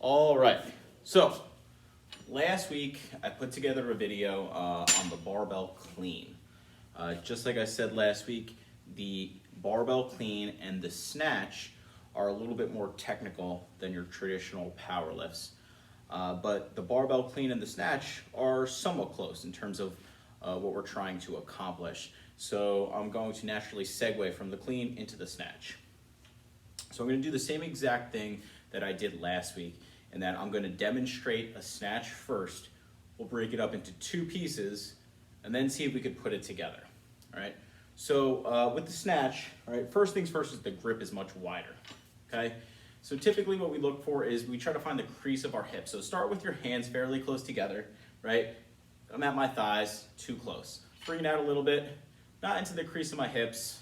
All right, so last week I put together a video on the barbell clean. Just like I said last week, the barbell clean and the snatch are a little bit more technical than your traditional power lifts. But the barbell clean and the snatch are somewhat close in terms of what we're trying to accomplish. So I'm going to naturally segue from the clean into the snatch. So I'm going to do the same exact thing that I did last week, and that I'm going to demonstrate a snatch first. We'll break it up into two pieces and then see if we could put it together. All right. So with the snatch, all right, first things first is the grip is much wider. Okay. So typically what we look for is we try to find the crease of our hips. So start with your hands fairly close together, right? I'm at my thighs, too close. Bring it out a little bit, not into the crease of my hips.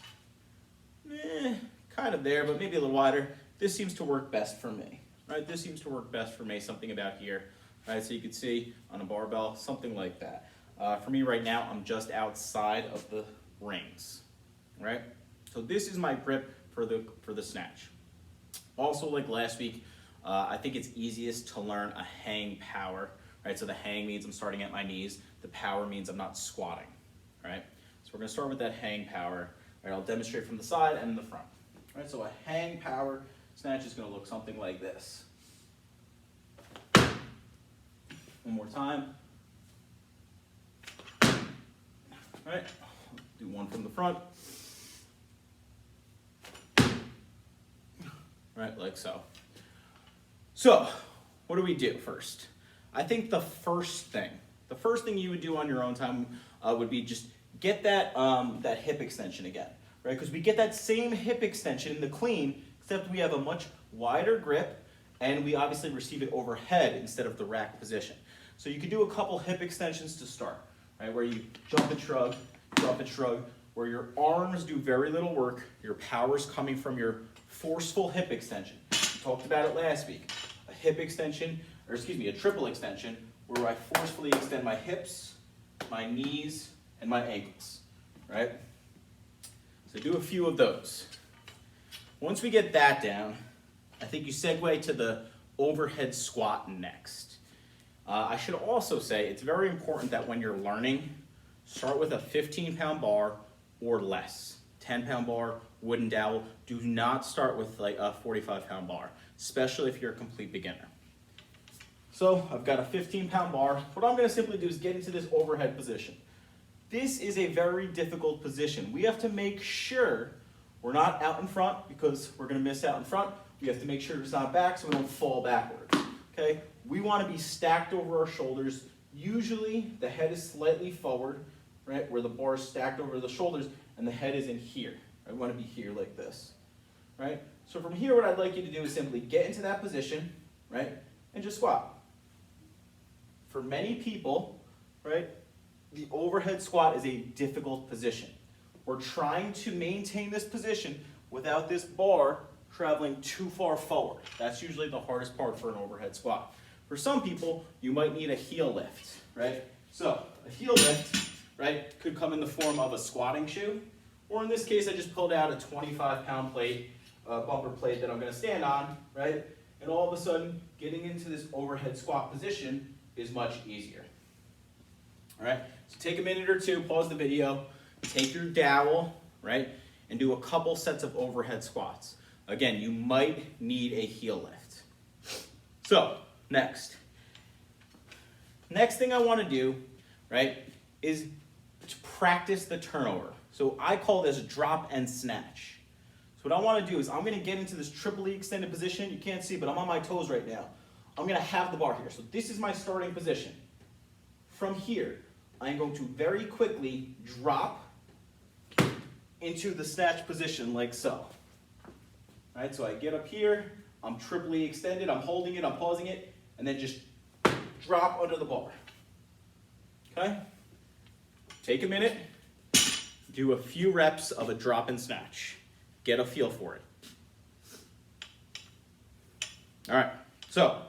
Kind of there, but maybe a little wider. This seems to work best for me, right? This seems to work best for me, something about here, right? So you can see on a barbell, something like that. For me right now, I'm just outside of the rings, right? So this is my grip for the snatch. Also, like last week, I think it's easiest to learn a hang power, right? So the hang means I'm starting at my knees. The power means I'm not squatting, right? So we're gonna start with that hang power. Right, I'll demonstrate from the side and the front. Right, so a hang power snatch is gonna look something like this. One more time. All right, do one from the front. Right, like so. So, what do we do first? I think the first thing you would do on your own time would be just get that hip extension again, right? Because we get that same hip extension in the clean, except we have a much wider grip, and we obviously receive it overhead instead of the rack position. So you can do a couple hip extensions to start, right? Where you jump and shrug, where your arms do very little work. Your power's coming from your forceful hip extension. We talked about it last week. A hip extension, or excuse me, a triple extension, where I forcefully extend my hips, my knees, and my ankles, right? So do a few of those. Once we get that down, I think you segue to the overhead squat next. I should also say it's very important that when you're learning, start with a 15-pound bar or less. 10-pound bar, wooden dowel. Do not start with like a 45-pound bar, especially if you're a complete beginner. So I've got a 15-pound bar. What I'm going to simply do is get into this overhead position. This is a very difficult position. We have to make sure we're not out in front because we're going to miss out in front. We have to make sure it's not back so we don't fall backwards. Okay? We want to be stacked over our shoulders. Usually the head is slightly forward, right, where the bar is stacked over the shoulders and the head is in here. I want to be here like this, right? So from here, what I'd like you to do is simply get into that position, right, and just squat. For many people, right, the overhead squat is a difficult position. We're trying to maintain this position without this bar traveling too far forward. That's usually the hardest part for an overhead squat. For some people, you might need a heel lift, right? So a heel lift, right, could come in the form of a squatting shoe, or in this case, I just pulled out a 25-pound plate, bumper plate that I'm going to stand on, right? And all of a sudden, getting into this overhead squat position is much easier. All right, so take a minute or two, pause the video, take your dowel, right, and do a couple sets of overhead squats. Again, you might need a heel lift. So, next thing I want to do, right, is to practice the turnover. So I call this drop and snatch. So what I want to do is I'm going to get into this triply extended position. You can't see, but I'm on my toes right now. I'm going to have the bar here. So this is my starting position. From here, I'm going to very quickly drop into the snatch position like so. All right, so I get up here, I'm triply extended, I'm holding it, I'm pausing it, and then just drop under the bar. Okay? Take a minute, do a few reps of a drop and snatch. Get a feel for it. All right, so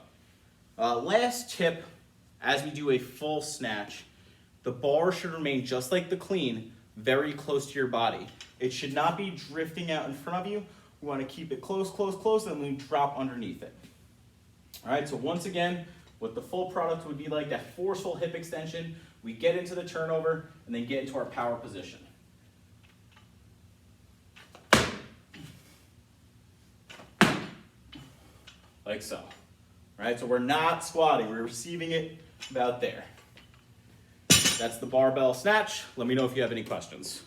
last tip, as we do a full snatch, the bar should remain just like the clean, very close to your body. It should not be drifting out in front of you. We want to keep it close, and then we drop underneath it. All right, so once again, what the full product would be like, that forceful hip extension, we get into the turnover and then get into our power position. Like so. Right, so we're not squatting, we're receiving it about there. That's the barbell snatch. Let me know if you have any questions.